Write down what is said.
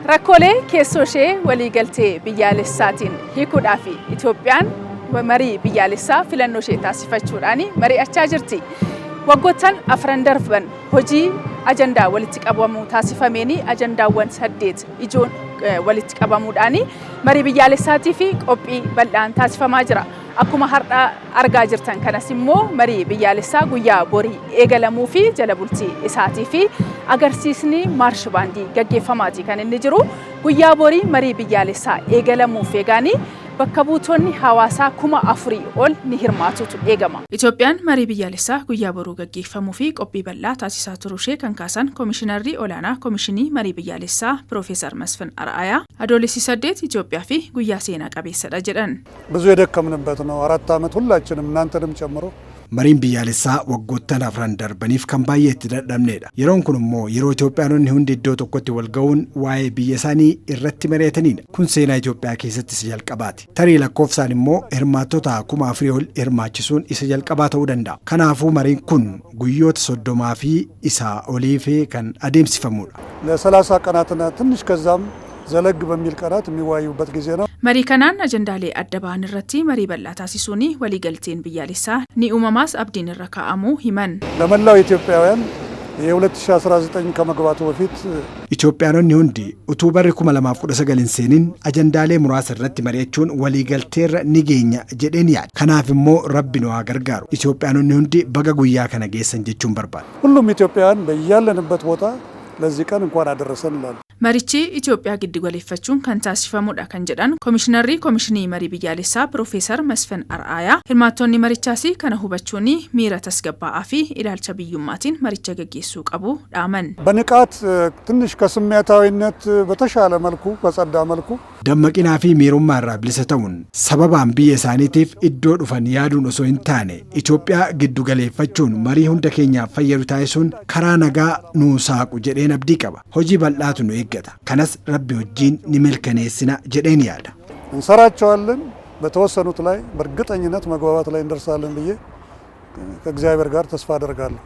Rakkoolee keessoo ishee waliigaltee biyyaalessaatiin hiikuudhaaf Itoophiyaan marii biyyaalessaa filannoo ishee taasifachuudhaan mari'achaa jirti. Waggoottan afran darban hojii ajandaa walitti qabamuu taasifameen ajandaawwan 8 ijoon walitti qabamuudhaan marii biyyaalessaatii fi qophii bal'aan taasifamaa jira. Akkuma har'a argaa jirtan kanas immoo marii biyyaalessaa guyyaa borii eegalamuu fi jala bultii isaatii fi agarsiisni maarsh baandii gaggeeffamaati kan inni jiru. Guyyaa borii marii biyyaalessaa eegalamuuf eegaanii bakka buutonni hawaasaa 4,000 ol ni hirmaatutu eegama. Itoophiyaan marii biyyaalessaa guyyaa boruu gaggeeffamuu fi qophii bal'aa taasisaa turuushee kan kaasan Komishinarri Olaanaa Komishinii Marii Biyyaalessaa Piroofeesar Masfin Ar'aayaa Adoolessi 8 Itoophiyaa fi guyyaa seenaa qabeessadha jedhan. ብዙ የደከምንበት ነው 4 ዓመት ሁላችንም እናንተንም ጨምሮ Mariin biyyaalessaa waggoottan afran darbaniif kan baay'ee itti dadhabneedha. Yeroon kun immoo yeroo Itoophiyaanonni hundi iddoo tokkotti wal ga'uun waa'ee biyya isaanii irratti mari'atanidha. Kun seenaa Itoophiyaa keessatti isa jalqabaati. Tarii lakkoofsaan immoo hirmaattota 4,000 ol hirmaachisuun isa jalqabaa ta'uu danda'a. Kanaafuu mariin kun guyyoota 30 fi isaa oliif kan adeemsifamudha. ለ30 ቀናትና ትንሽ ከዛም ዘለግ በሚል ቀናት የሚዋዩበት ጊዜ ነው። መሪ ከናን አጀንዳሌ አደባን ረቲ መሪ በላ ታሲሱኒ ወሊገልቴን ብያሊሳ ኒ ኡማማስ አብዲን ረካአሙ ሂመን ለመላው ኢትዮጵያውያን የ2019 ከመግባቱ በፊት ኢትዮጵያኖኒ ሁንዲ ኡቱበር 2019 ሴኒን አጀንዳሌ ሙራስ ረቲ መሪያቹን ወሊገልቴር ኒጌኛ ጀዴን ያ ከናፍሞ ረቢኖ አገርጋሩ ኢትዮጵያኖኒ ሁንዲ በገጉያ ከነጌሰን ጀቹን በርባል ሁሉም ኢትዮጵያውያን በያለንበት ቦታ ለዚህ ቀን እንኳን አደረሰን ይላል። Marichi Itoophiyaa giddu galeeffachuun kan taasifamudha kan jedhan Komishinarri Komishinii Marii Biyyaalessaa Piroofeesar Masfin Ar'aayaa hirmaattonni marichaas kana hubachuun miira tasgabbaa'aa fi ilaalcha biyyummaatiin maricha gaggeessuu qabu dhaaman. በንቃት ትንሽ ከስሜታዊነት በተሻለ መልኩ በጸዳ መልኩ dammaqinaa fi miirummaa irraa bilisa ta'uun sababaan biyya isaaniitiif iddoo dhufan yaaduun osoo hin taane Itoophiyaa giddu galeeffachuun marii hunda keenyaaf fayyadu taasisuun karaa nagaa nuu saaqu jedheen abdii qaba. Hojii bal'aatu nu eeggata. Kanas Rabbi wajjin ni milkaneessina jedheen yaada. እንሰራቸዋለን በተወሰኑት ላይ በእርግጠኝነት መግባባት ላይ እንደርሳለን ብዬ ከእግዚአብሔር ጋር ተስፋ አደርጋለሁ።